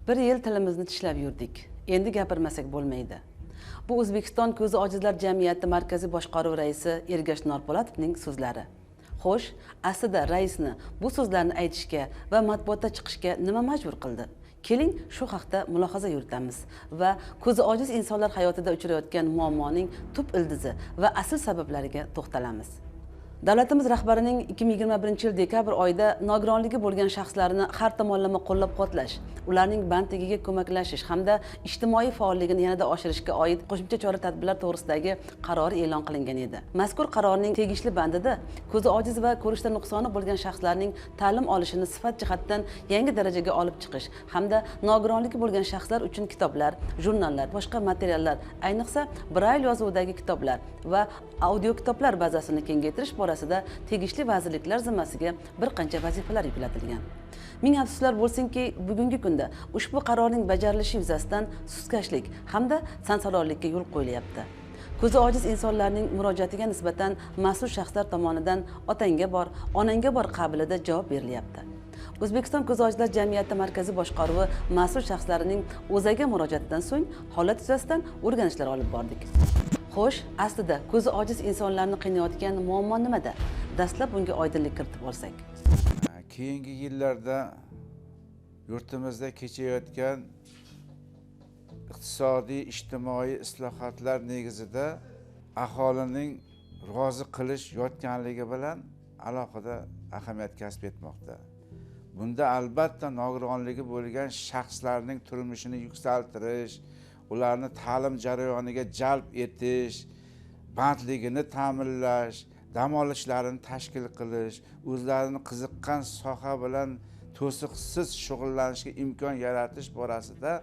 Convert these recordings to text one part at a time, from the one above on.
Bir yil tilimizni tishlab yurdik. Endi gapirmasak bo'lmaydi. Bu O'zbekiston ko'zi ojizlar jamiyati markaziy boshqaruv raisi Ergash Norpo'latovning so'zlari. Xo'sh, aslida raisni bu so'zlarni aytishga va matbuotda chiqishga nima majbur qildi? Keling, shu haqda mulohaza yuritamiz va ko'zi ojiz insonlar hayotida uchrayotgan muammoning tub ildizi va asl sabablariga to'xtalamiz. Davlatimiz rahbarining 2021-yil dekabr oyida nogironligi bo'lgan shaxslarni har tomonlama qo'llab-quvvatlash, ularning bandligiga ko'maklashish hamda ijtimoiy faolligini yanada oshirishga oid qo'shimcha chora-tadbirlar to'g'risidagi qarori e'lon qilingan edi. Mazkur qarorning tegishli bandida ko'zi ojiz va ko'rishda nuqsoni bo'lgan shaxslarning ta'lim olishini sifat jihatdan yangi darajaga olib chiqish hamda nogironligi bo'lgan shaxslar uchun kitoblar, jurnallar, boshqa materiallar, ayniqsa Brail yozuvidagi kitoblar va audio kitoblar bazasini kengaytirish borasida tegishli vazirliklar zimmasiga bir qancha vazifalar yuklatilgan. Ming afsuslar bo'lsinki, bugungi kunda ushbu qarorning bajarilishi yuzasidan sustkashlik hamda sansalorlikka yo'l qo'yilyapti. Ko'zi ojiz insonlarning murojaatiga nisbatan mas'ul shaxslar tomonidan otangga bor, onangga bor qabilida javob berilyapti. O'zbekiston ko'zi ojizlar jamiyati markaziy boshqaruvi mas'ul shaxslarining o'zaga murojaatidan so'ng holat yuzasidan o'rganishlar olib bordik. Xo'sh, aslida ko'zi ojiz insonlarni qiynayotgan muammo nimada? Dastlab bunga oydinlik kiritib olsak. Keyingi yillarda yurtimizda kechayotgan iqtisodiy, ijtimoiy islohotlar negizida aholining rozi qilish yotganligi bilan alohida ahamiyat kasb etmoqda. Bunda albatta nogironligi bo'lgan shaxslarning turmushini yuksaltirish, ularni ta'lim jarayoniga jalb etish, bandligini ta'minlash, dam olishlarini tashkil qilish, o'zlarini qiziqqan soha bilan to'siqsiz shug'ullanishga imkon yaratish borasida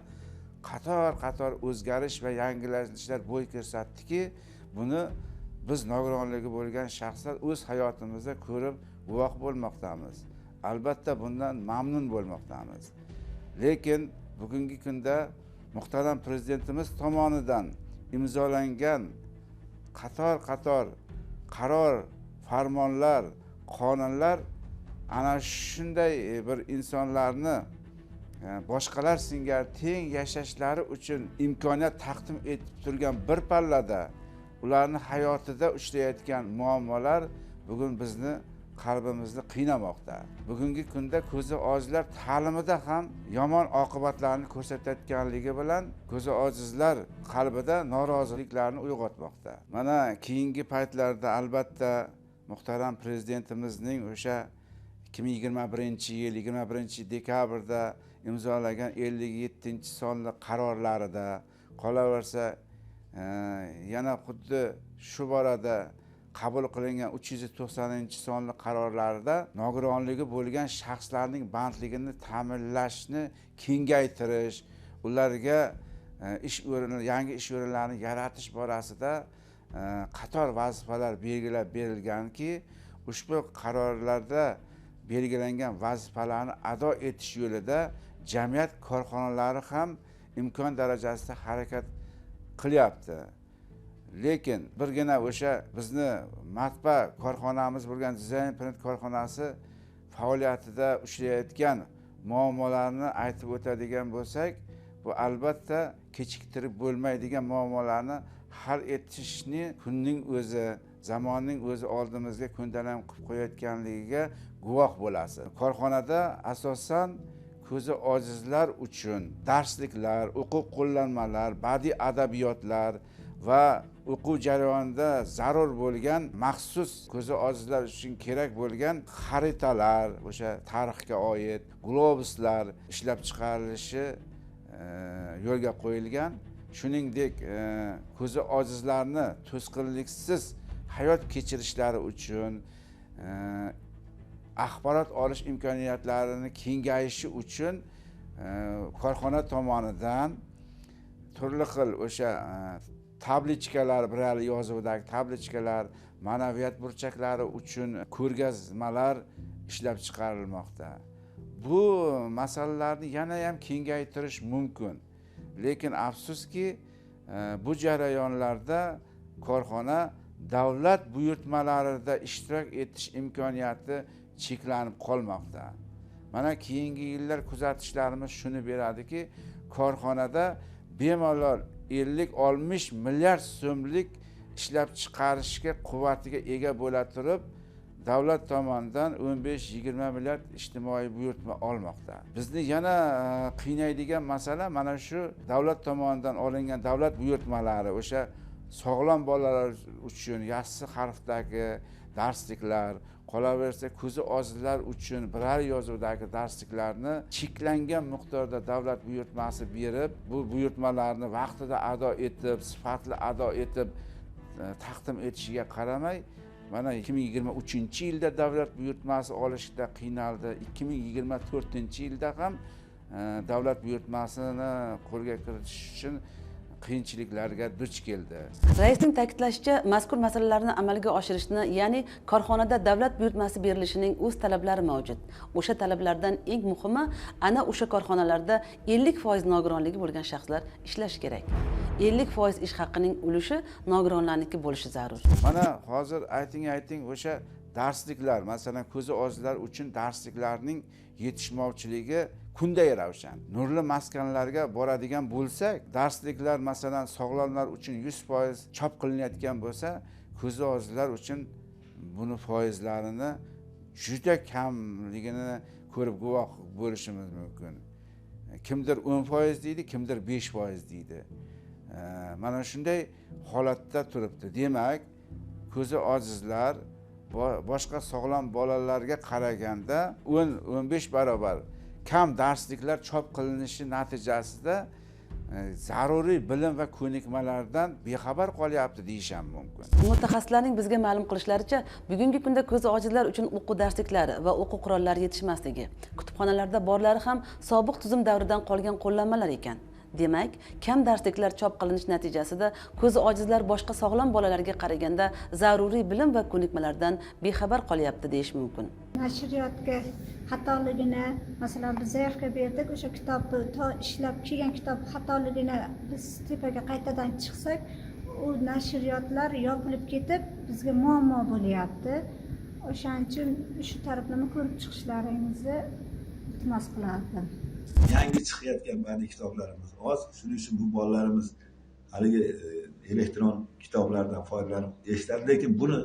qator o'zgarish va yangilanishlar bo'y ko'rsatdiki, buni biz nogironligi bo'lgan shaxslar o'z hayotimizda ko'rib guvoh bo'lmoqdamiz. Albatta bundan mamnun bo'lmoqdamiz. Lekin bugungi kunda muhtaram prezidentimiz tomonidan imzolangan qator qaror, farmonlar, qonunlar ana shunday bir insonlarni boshqalar singari teng yashashlari uchun imkoniyat taqdim etib turgan bir pallada ularni hayotida uchrayotgan muammolar bugun bizni qalbimizni qiynamoqda. Bugungi kunda ko'zi ojizlar ta'limida ham yomon oqibatlarni ko'rsatayotganligi bilan ko'zi ojizlar qalbida noroziliklarni uyg'otmoqda. Mana keyingi paytlarda albatta muhtaram prezidentimizning o'sha 2021-yil 21-dekabrda imzolagan 57-sonli qarorlarida qolaversa yana xuddi shu borada qabul qilingan 390-sonli qarorlarida nogironligi bo'lgan shaxslarning bandligini ta'minlashni kengaytirish, ularga yangi ish o'rinlarini yaratish borasida qator vazifalar belgilab berilganki, ushbu qarorlarda belgilangan vazifalarni ado etish yo'lida jamiyat korxonalari ham imkon darajasida harakat qilyapti. Lekin birgina o'sha bizni matbaa korxonamiz bo'lgan Dizayn Print korxonasi faoliyatida uchrayotgan muammolarni aytib o'tadigan bo'lsak, bu albatta kechiktirib bo'lmaydigan muammolarni hal etishni kunning o'zi, zamonning o'zi oldimizga ko'ndalang qilib qo'yayotganligiga guvoh bo'lasiz. Korxonada asosan ko'zi ojizlar uchun darsliklar, o'quv qo'llanmalar, badiiy adabiyotlar va o'quv jarayonida zarur bo'lgan maxsus ko'zi ojizlar uchun kerak bo'lgan xaritalar, o'sha tarixga oid globuslar ishlab chiqarilishi yo'lga qo'yilgan. Shuningdek, ko'zi ojizlarni to'sqinliksiz hayot kechirishlari uchun axborot olish imkoniyatlarini kengayishi uchun korxona tomonidan turli xil o'sha tablichkalar, Brail yozuvidagi tablichkalar, ma'naviyat burchaklari uchun ko'rgazmalar ishlab chiqarilmoqda. Bu masalalarni yana ham kengaytirish mumkin. Lekin afsuski, bu jarayonlarda korxona davlat buyurtmalarida ishtirok etish imkoniyati cheklanib qolmoqda. Mana keyingi yillar kuzatishlarimiz shuni beradiki, korxonada bemalol 50-60 milliard so'mlik ishlab chiqarishga quvvatiga ega bo'la turib, davlat tomonidan 15-20 milliard ijtimoiy buyurtma olmoqda. Bizni yana qiynaydigan masala mana shu davlat tomonidan olingan davlat buyurtmalari, o'sha sog'lom bolalar uchun yassi harfdagi darsliklar, qolaversa ko'zi ojizlar uchun birar yozuvdagi darsliklarni cheklangan miqdorda davlat buyurtmasi berib, bu buyurtmalarni vaqtida ado etib, sifatli ado etib taqdim etishiga qaramay, mana 2023-yilda davlat buyurtmasi olishda qiynaldi. 2024-yilda ham davlat buyurtmasini qo'lga kiritish uchun qiyinchiliklarga duch keldi. Raisning ta'kidlashicha, mazkur masalalarni amalga oshirishni, ya'ni korxonada davlat buyurtmasi berilishining o'z talablari mavjud. O'sha talablardan eng muhimi ana o'sha korxonalarda 50% nogironligi bo'lgan shaxslar ishlashi kerak. 50% ish haqining ulushi nogironlarniki bo'lishi zarur. Mana hozir ayting o'sha darsliklar, masalan, ko'zi ojizlar uchun darsliklarning yetishmovchiligi kunday ravshan. Nurli maskanlarga boradigan bo'lsak, darsliklar masalan sog'lomlar uchun 100% chop qilinayotgan bo'lsa, ko'zi ojizlar uchun buni foizlarini juda kamligini ko'rib guvoh bo'lishimiz mumkin. Kimdir 10% deydi, kimdir 5% deydi. Mana shunday holatda turibdi. Demak, ko'zi ojizlar boshqa sog'lom bolalarga qaraganda 10-15 barobar kam darsliklar chop qilinishi natijasida zaruriy bilim va ko'nikmalardan bexabar qolyapti deyish ham mumkin. Mutaxassislarning bizga ma'lum qilishlaricha, bugungi kunda ko'zi ojizlar uchun o'quv darsliklari va o'quv qurollari yetishmasligi, kutubxonalarda borlari ham sobiq tuzum davridan qolgan qo'llanmalar ekan. Demak, kam darsliklar chop qilinish natijasida ko'zi ojizlar boshqa sog'lom bolalarga qaraganda zaruriy bilim va ko'nikmalardan bexabar qolyapti deyish mumkin. Nashriyotga xatoligini, masalan, biz zaявка berdik, o'sha kitobni to ishlab kelgan kitob xatoligini biz tepaga qaytadan chiqsak, u nashriyotlar yopilib ketib, bizga muammo bo'lyapti. O'shaning uchun shu taraflarni ko'rib chiqishlaringizni iltimos qilardim. Yangi chiqayotgan badiiy kitoblarimiz oz, shuning uchun bu bolalarimiz haligi elektron kitoblardan foydalanib eshitadi, lekin buni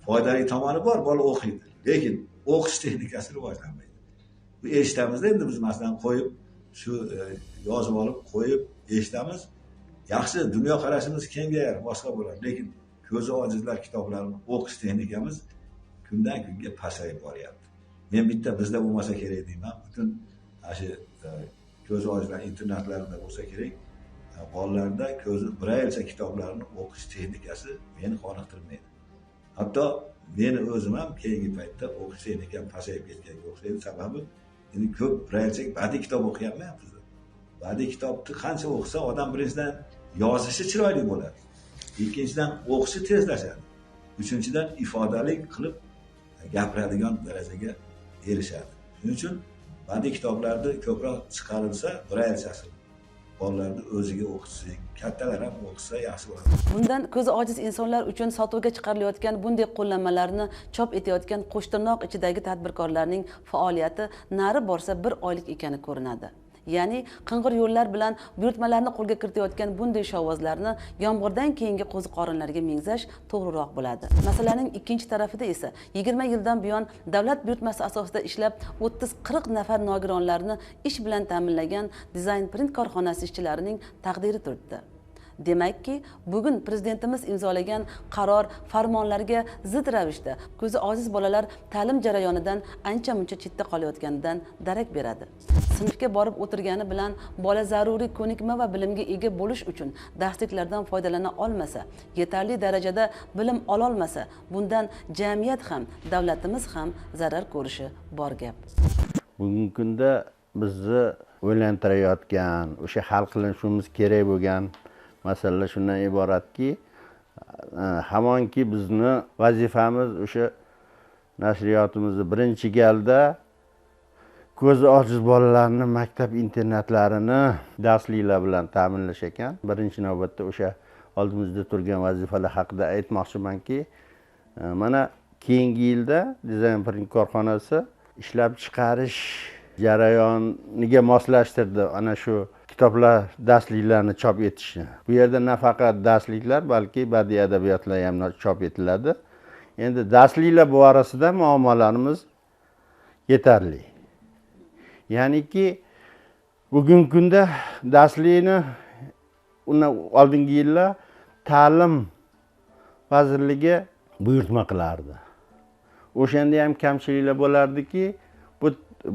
foydali tomoni bor, bola o'qiydi, lekin o'qish texnikasi rivojlanmaydi. Bu eshitamizda endi biz masalan qo'yib, shu yozib olib qo'yib eshitamiz, yaxshi dunyo qarashimiz kengayar, boshqa bo'ladi, lekin ko'zi ojizlar kitoblarini o'qish texnikamiz kundan kunga pasayib boryapti. Men bitta bizda bo'lmasa kerak deyman, butun shu ko'zi ojizlar internatlarida bo'lsa kerak, bolalarda ko'zi brailcha kitoblarini o'qish texnikasi meni qoniqtirmaydi. Hatto meni o'zim ham keyingi paytda o'qish texnikam pasayib ketganga o'xshaydi. Sababi endi ko'p brailcha badiiy kitob o'qiyapman bizda. Badiiy kitobni qancha o'qisa, odam birinchidan yozishi chiroyli bo'ladi. Ikkinchidan o'qishi tezlashadi. Uchinchidan ifodalik qilib gapiradigan darajaga erishadi. Shuning uchun badiiy kitoblarni ko'proq chiqarilsa, brailchasi bolalarni o'ziga o'qitsak, kattalar ham o'qisa yaxshi bo'ladi. Bundan ko'zi ojiz insonlar uchun sotuvga chiqarilayotgan bunday qo'llanmalarni chop etayotgan qo'shtirnoq ichidagi tadbirkorlarning faoliyati nari borsa 1 oylik ekani ko'rinadi. Ya'ni qing'ir yo'llar bilan buyurtmalarni qo'lga kiritayotgan bunday shovvozlarni yomg'irdan keyingi qo'ziqorinlarga mengzash to'g'riroq bo'ladi. Masalaning ikkinchi tarafida esa 20 yildan buyon davlat buyurtmasi asosida ishlab 30-40 nafar nogironlarni ish bilan ta'minlagan Design Print korxonasi ishchilarining taqdiri turibdi. Demakki, bugun prezidentimiz imzolagan qaror farmonlarga zid ravishda ko'zi ojiz bolalar ta'lim jarayonidan ancha-muncha chetda qolayotganidan darak beradi. Sinfga borib o'tirgani bilan bola zaruriy ko'nikma va bilimga ega bo'lish uchun darsliklardan foydalana olmasa, yetarli darajada bilim ola olmasa, bundan jamiyat ham, davlatimiz ham zarar ko'rishi bor gap. Bugungi kunda bizni o'ylantirayotgan, o'sha hal qilishimiz kerak bo'lgan masala shundan iboratki, hamonki bizni vazifamiz o'sha nashriyotimizni birinchi galda ko'zi ojiz bolalarni maktab internatlarini darsliklar bilan ta'minlash ekan. Birinchi navbatda o'sha oldimizda turgan vazifalar haqida aytmoqchimanki, mana keyingi yilda Design Print korxonasi ishlab chiqarish jarayoniga moslashtirdi ana shu kitoblar, darsliklarni chop etishni. Bu yerda nafaqat darsliklar, balki badiiy adabiyotlar ham chop etiladi. Endi darsliklar borasida muammolarimiz yetarli. Ya'niki bugungi kunda darslikni undan oldingi yillar ta'lim vazirligi buyurtma qilardi. O'shanda ham kamchiliklar bo'lardiki, bu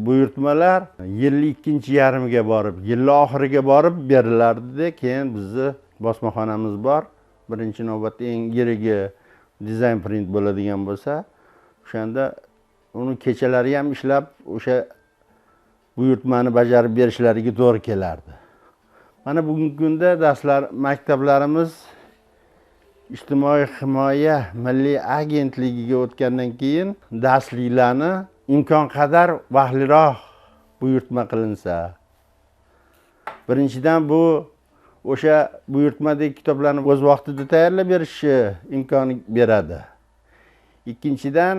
buyurtmalar yilning ikkinchi yarmiga borib, yil oxiriga borib berilardi. Keyin bizni bosmaxonamiz bor. Birinchi navbatda eng yirigi dizayn print bo'ladigan bo'lsa, o'shanda uni kechalari ham ishlab, o'sha buyurtmani bajarib berishlariga to'g'ri kelardi. Mana bugungi kunda darslar maktablarimiz ijtimoiy himoya milliy agentligiga o'tgandan keyin darsliklarni imkon qadar vaqtliroq buyurtma qilinsa. Birinchidan bu o'sha buyurtmadagi kitoblarni o'z vaqtida tayyorlab berishni imkoni beradi. Ikkinchidan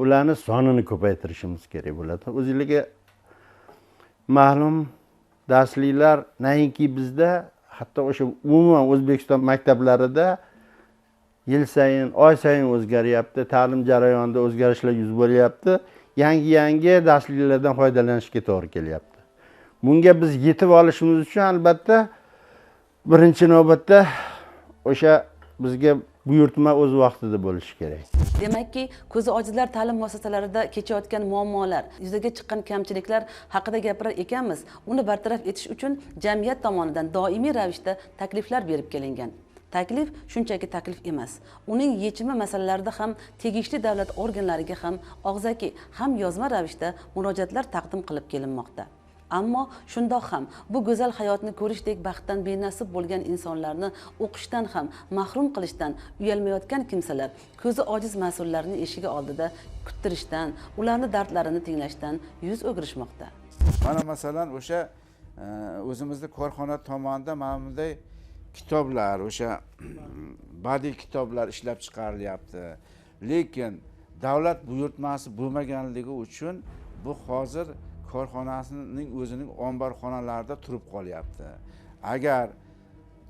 ularni sonini ko'paytirishimiz kerak bo'ladi. O'zingizga ma'lum darsliklar nainki bizda, hatto o'sha umuman O'zbekiston maktablarida yil sayin, oy sayin o'zgaryapti, ta'lim jarayonida o'zgarishlar yuz beryapti. Yangi darsliklardan foydalanishga to'g'ri kelyapti. Bunga biz yetib olishimiz uchun albatta birinchi navbatda o'sha bizga buyurtma o'z vaqtida bo'lishi kerak. Demakki, ko'zi ojizlar ta'lim muassasalarida kechayotgan muammolar, yuzaga chiqqan kamchiliklar haqida gapirar ekanmiz. Uni bartaraf etish uchun jamiyat tomonidan doimiy ravishda takliflar berib kelingan. Taklif shunchaki taklif emas. Uning yechimi masalalarida ham tegishli davlat organlariga ham og'zaki, ham yozma ravishda murojaatlar taqdim qilib kelinmoqda. Ammo shundoq ham bu go'zal hayotni ko'rishdek baxtdan benasib bo'lgan insonlarni o'qishdan ham mahrum qilishdan uyalmayotgan kimsalar ko'zi ojiz mas'ullarning eshigi oldida kuttirishdan, ularni dardlarini tinglashdan yuz o'girishmoqda. Mana masalan o'sha o'zimizning korxona tomonidan mana bunday kitoblar, o'sha badiiy kitoblar ishlab chiqarilyapti. Lekin davlat buyurtmasi bo'lmaganligi uchun bu hozir korxonasining o'zining omborxonalarida turib qolyapti. Agar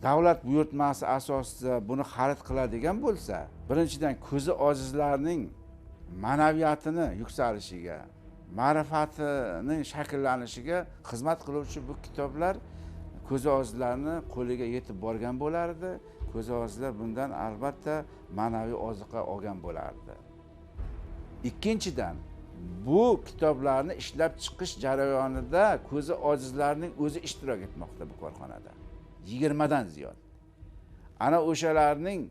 davlat buyurtmasi asosida buni xarid qiladigan bo'lsa, birinchidan ko'zi ojizlarning ma'naviyatini yuksalishiga, ma'rifatining shakllanishiga xizmat qiluvchi bu kitoblar ko'zi ojizlarni qo'liga yetib borgan bo'lardi. Ko'zi ojizlar bundan albatta ma'naviy oziqa olgan bo'lardi. Ikkinchidan, bu kitoblarni ishlab chiqish jarayonida ko'zi ojizlarning o'zi ishtirok etmoqda bu korxonada. 20 dan ziyod. Ana o'shalarning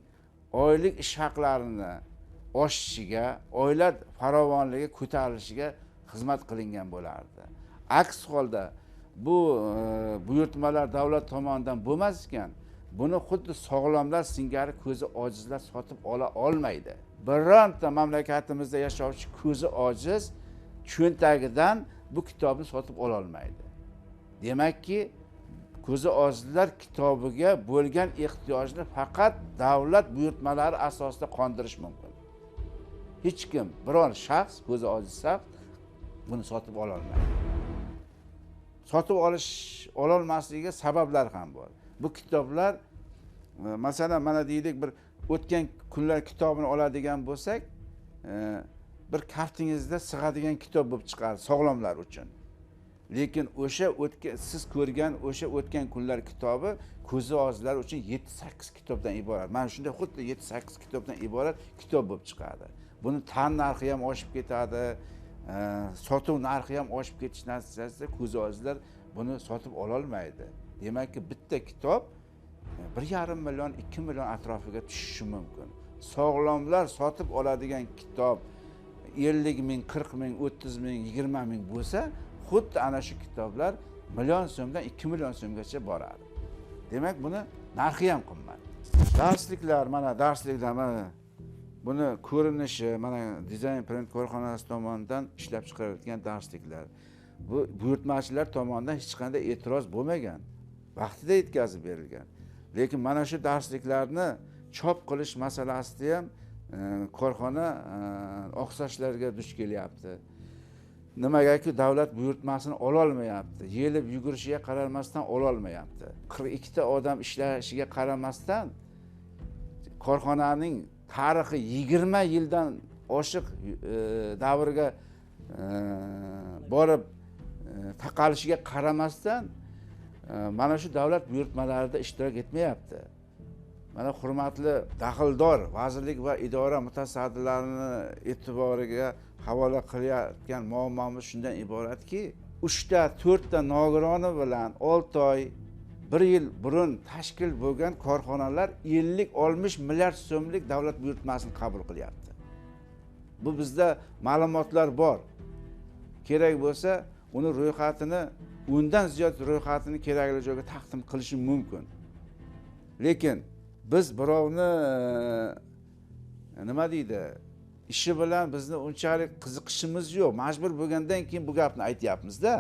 oylik ish haqlarini oshishiga, oila farovonligi ko'tarilishiga xizmat qilingan bo'lardi. Aks holda bu buyurtmalar davlat tomonidan bo'lmas ekan, buni xuddi sog'lomlar singari ko'zi ojizlar sotib ola olmaydi. Bironta mamlakatimizda yashovchi ko'zi ojiz cho'ntagidan bu kitobni sotib ola olmaydi. Demakki, ko'zi ojizlar kitobiga bo'lgan ehtiyojni faqat davlat buyurtmalari asosida qondirish mumkin. Hech kim, biror shaxs, ko'zi ojiz shaxs buni sotib ola olmaydi. Sotib ololmasligiga sabablar ham bor. Bu kitoblar masalan mana deylik bir o'tgan kunlar kitobini oladigan bo'lsak, bir kaftingizda sig'adigan kitob bo'lib chiqadi sog'lomlar uchun. Lekin o'sha siz ko'rgan o'sha o'tgan kunlar kitobi ko'zi ojizlar uchun 7-8 kitobdan iborat. Mana shunday xuddi 7-8 kitobdan iborat kitob bo'lib chiqadi. Buni tan narxi ham oshib ketadi, sotuv narxi ham oshib ketish natijasida ko'zi ojizlar buni sotib ola olmaydi. Demakki, bitta kitob 1,5 million, 2 million atrofiga tushishi mumkin. Sog'lomlar sotib oladigan kitob 50 ming, 40 ming, 30 ming, 20 ming bo'lsa, xuddi ana shu kitoblar million so'mdan 2 million so'mgacha boradi. Demak, buni narxi ham qimmat. Darsliklar, mana darsliklar, mana buni ko'rinishi, mana dizayn print korxonasi tomonidan ishlab chiqarilgan darsliklar. Bu buyurtmachilar tomonidan hech qanday e'tiroz bo'lmagan, vaqtida yetkazib berilgan. Lekin mana shu darsliklarni chop qilish masalasida ham korxona oqsashlarga duch kelyapti. nimagaki davlat buyurtmasini ololmayapti. Yelib yugurishiga qaramasdan ololmayapti. 42 ta odam ishlashiga qaramasdan korxonaning tarixi 20 yildan oshiq davrga borib taqalishiga qaramasdan mana shu davlat buyurtmalarida ishtirok etmayapti. Mana hurmatli daxldor vazirlik va idora mutasaddilarini e'tiboriga havola qilayotgan muammomiz shundan iboratki, 3 ta 4 ta nogironi bilan 6 oy 1 yil burun tashkil bo'lgan korxonalar 50-60 milliard so'mlik davlat buyurtmasini qabul qilyapti. Bu bizda ma'lumotlar bor. Kerak bo'lsa, uni ro'yxatini, undan ziyod ro'yxatini kerakli joyga taqdim qilishim mumkin. Lekin biz birovni nima deydi, ishi bilan bizni unchalik qiziqishimiz yo'q. Majbur bo'lgandan keyin bu gapni aytyapmiz-da.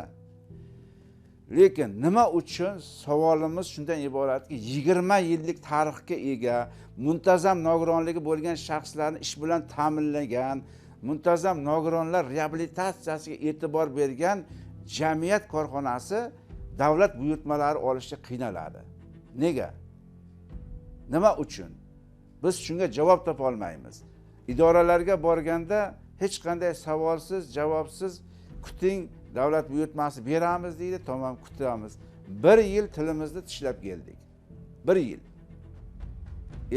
Lekin nima uchun savolimiz shundan iboratki, 20 yillik tarixga ega, muntazam nogironligi bo'lgan shaxslarni ish bilan ta'minlagan, muntazam nogironlar reabilitatsiyasiga e'tibor bergan jamiyat korxonasi davlat buyurtmalari olishga qiynaladi. Nega? Nima uchun? Biz shunga javob topa olmaymiz. Idoralarga borganda hech qanday savolsiz, javobsiz kuting, davlat buyurtmasi beramiz deydi, tamom kutamiz. 1 yil tilimizni tishlab keldik. 1 yil.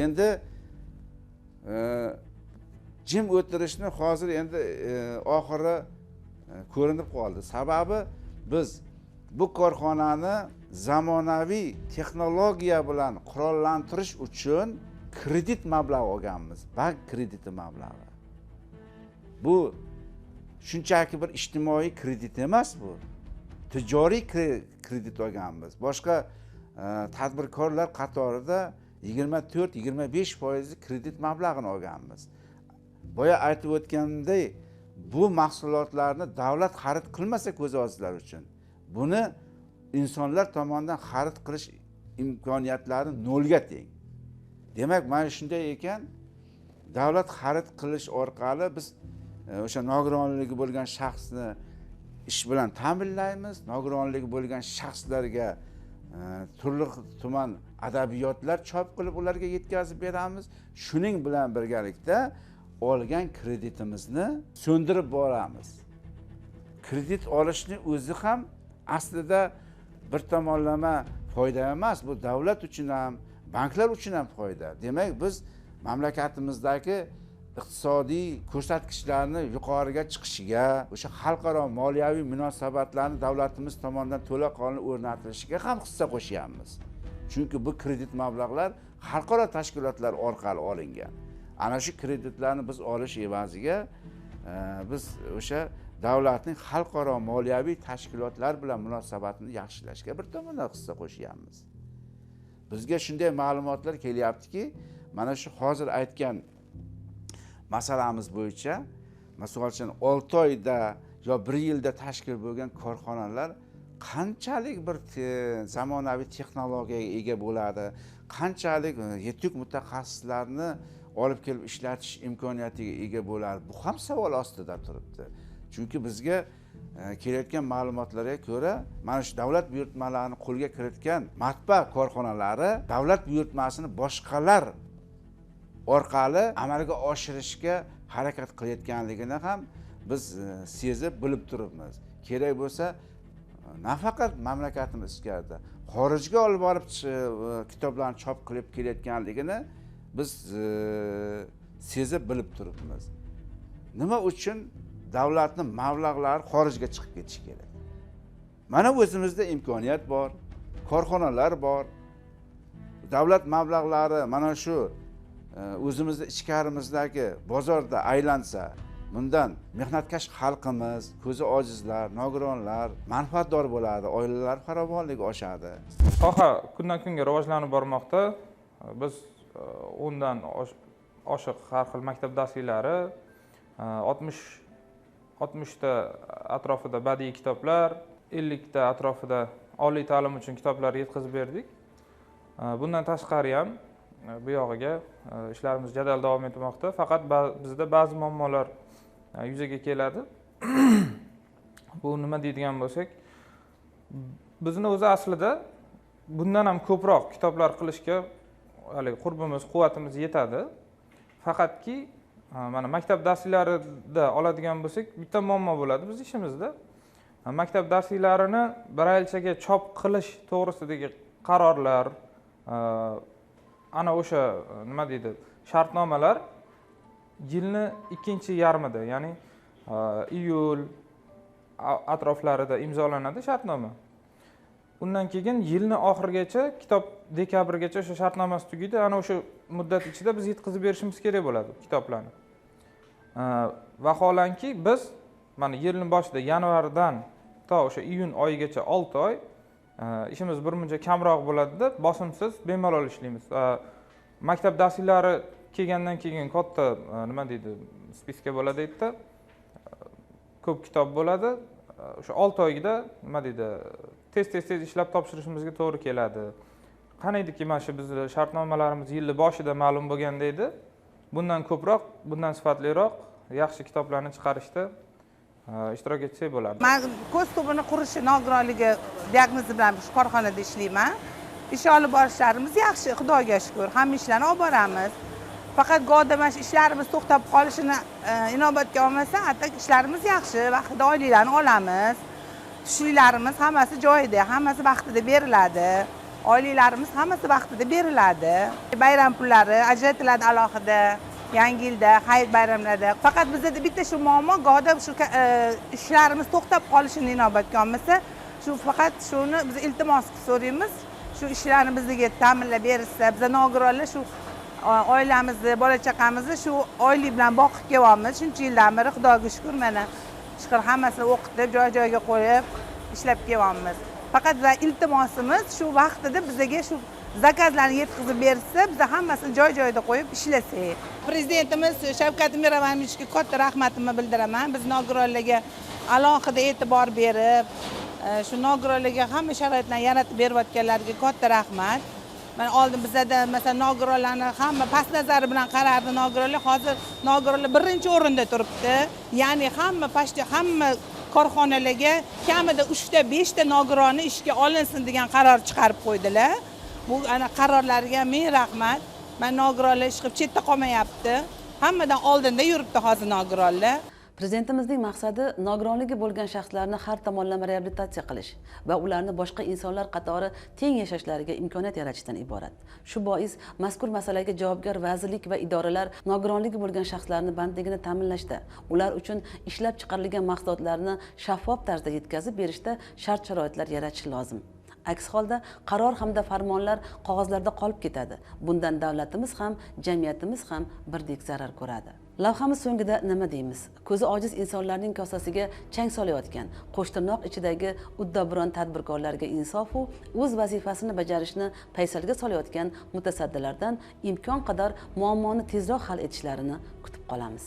Endi jim o'tirishni hozir endi oxiri ko'rinib qoldi. Sababi biz bu korxonani zamonaviy texnologiya bilan qurollantirish uchun kredit mablag'i olganmiz. Bank krediti mablag'i. Bu shunchaki bir ijtimoiy kredit emas bu. Tijoriy kredit olganmiz. Boshqa tadbirkorlar qatorida 24-25% kredit mablag'ini olganmiz. Boya aytib o'tganimdek, bu mahsulotlarni davlat xarid qilmasa ko'z ojizlar uchun, buni insonlar tomonidan xarid qilish imkoniyatlari nolga teng. Demak, mana shunday ekan, davlat xarid qilish orqali biz o'sha nogironligi bo'lgan shaxsni ish bilan ta'minlaymiz. Nogironligi bo'lgan shaxslarga turli tuman adabiyotlar chop qilib ularga yetkazib beramiz. Shuning bilan birgalikda olgan kreditimizni so'ndirib boramiz. Kredit olishni o'zi ham aslida bir tomonlama foyda emas, bu davlat uchun ham, banklar uchun ham foyda. Demak, biz mamlakatimizdagi iqtisodiy ko'rsatkichlarni yuqoriga chiqishiga, o'sha xalqaro moliyaviy munosabatlarni davlatimiz tomonidan to'laqonli o'rnatilishiga ham hissa qo'shyapmiz. Chunki bu kredit mablag'lar xalqaro tashkilotlar orqali olingan. Ana shu kreditlarni biz olish evaziga biz o'sha davlatning xalqaro moliyaviy tashkilotlar bilan munosabatini yaxshilashga bir tomondan hissa qo'shyapmiz. Bizga shunday ma'lumotlar kelyaptiki, mana shu hozir aytgan masalamiz bo'yicha, masalan, 6 oyda yo 1 yilda tashkil bo'lgan korxonalar qanchalik bir zamonaviy texnologiyaga ega bo'ladi, qanchalik yetuk mutaxassislarni olib kelib ishlatish imkoniyatiga ega bo'ladi. Bu ham savol ostida turibdi. Chunki bizga kelayotgan ma'lumotlarga ko'ra, mana shu davlat buyurtmalarini qo'lga kiritgan matbaa korxonalari davlat buyurtmasini boshqalar orqali amalga oshirishga harakat qilayotganligini ham biz sezib bilib turibmiz. Kerak bo'lsa, nafaqat mamlakatimiz ichkarida, xorijga olib borib kitoblarni chop qilib kelayotganligini biz sezib bilib turibmiz. Nima uchun davlatning mablag'lari xorijga chiqib ketishi kerak? Mana o'zimizda imkoniyat bor, korxonalar bor. Davlat mablag'lari mana shu o'zimizda ichkarimizdagi bozorda aylansa, bundan mehnatkash xalqimiz, ko'zi ojizlar, nogironlar manfaatdor bo'ladi, oilalar farovonligi oshadi. Soha kundan kunga rivojlanib bormoqda. Biz undan oshiq har xil maktab darslari, 60 ta atrofida badiiy kitoblar, 50 ta atrofida oliy ta'lim uchun kitoblar yetkazib berdik. Bundan tashqari ham bu yog'iga ishlarimiz jadal davom etmoqda. Faqat bizda ba'zi muammolar yuzaga keladi. Bu nima deydigan bo'lsak, bizni o'zi aslida bundan ham ko'proq kitoblar qilishga haligi qurbimiz, quvvatimiz yetadi. Faqatki mana maktab darsliklarida oladigan bo'lsak, bitta muammo bo'ladi biz ishimizda. Maktab darsliklarini brailchaga chop qilish to'g'risidagi qarorlar, ana o'sha nima deydi, shartnomalar yilni ikkinchi yarmida, ya'ni iyul atroflarida imzolanadi shartnoma. Undan keyin yilni oxirigacha, kitob dekabrgacha o'sha shartnomasi tugaydi. Ana o'sha muddat ichida biz yetkazib berishimiz kerak bo'ladi kitoblarni. Vaholanki biz mana yilning boshida yanvardan to o'sha iyun oyigacha 6 oy ishimiz birmuncha kamroq bo'ladi-da, bosimsiz bemalol ishlaymiz. Maktab darsliklari kelgandan keyin katta nima deydi, spiska bo'ladi deydi. Ko'p kitob bo'ladi. O'sha 6 oyda nima deydi, tez ishlab topshirishimizga to'g'ri keladi. Qanaydiki mana shu bizning shartnomalarimiz yilning boshida ma'lum bo'lganda edi, bundan ko'proq, bundan sifatliroq yaxshi kitoblarni chiqarishda ishtirok etsak bo'lardi. Men ko'z tubini qurishi nogironligi diagnozi bilan shu korxonada ishlayman. Ish olib borishlarimiz yaxshi, Xudoga shukr. Hamma ishlarni olib boramiz. Faqat go'da mana shu ishlarimiz to'xtab qolishini inobatga olmasa, atak ishlarimiz yaxshi, vaqtida oyliklarni olamiz. Tushliklarimiz hammasi joyida, hammasi vaqtida beriladi. Oyliklarimiz hammasi vaqtida beriladi. Bayram pullari ajratiladi alohida. Yangi yilda, hayit bayramlarda. Faqat bizda bitta shu muammo, go'da shu ishlarimiz to'xtab qolishini inobatga olmasa, shu faqat shuni biz iltimos qilib so'raymiz. Shu ishlarni bizga ta'minlab bersa, biz nogironlar shu oilamizni, bola chaqamizni shu oylik bilan boqib kelyapmiz. Shuncha yildan beri Xudoga shukr, mana shukur hammasini o'qitib, joy-joyiga qo'yib ishlab kelyapmiz. Faqat bizning iltimosimiz shu vaqtida bizga shu zakazlarni yetkazib bersa, biz hammasini joy-joyida qo'yib ishlasak. Prezidentimiz Shavkat Miromonovichga katta rahmatimni bildiraman. Biz nogironlarga alohida e'tibor berib, shu nogironlarga hamma sharoitlarni yaratib berayotganlarga katta rahmat. Mana oldin bizda masalan nogironlarni hamma past nazari bilan qarardi nogironlar, hozir nogironlar birinchi o'rinda turibdi. Ya'ni hamma korxonalarga kamida 3 ta 5 ta nogironni ishga olinsin degan qaror chiqarib qo'ydilar. Bu ana qarorlarga ming rahmat. Men nogironlar ish qilib chetda qolmayapti. Hammadan oldinda yuribdi hozir nogironlar. Prezidentimizning maqsadi nogironligi bo'lgan shaxslarni har tomonlama reabilitatsiya qilish va ularni boshqa insonlar qatori teng yashashlariga imkoniyat yaratishdan iborat. Shu bois mazkur masalaga javobgar vazirlik va idoralar nogironligi bo'lgan shaxslarni bandligini ta'minlashda, ular uchun ishlab chiqarilgan mahsulotlarni shaffof tarzda yetkazib berishda shart-sharoitlar yaratish lozim. Aks holda qaror hamda farmonlar qog'ozlarda qolib ketadi. Bundan davlatimiz ham, jamiyatimiz ham birdek zarar ko'radi. Lavhamiz so'ngida nima deymiz? Ko'zi ojiz insonlarning kosasiga chang solayotgan, qo'shtirnoq ichidagi uddaburon tadbirkorlarga insof u o'z vazifasini bajarishni paysalga solayotgan mutasaddilardan imkon qadar muammoni tezroq hal etishlarini kutib qolamiz.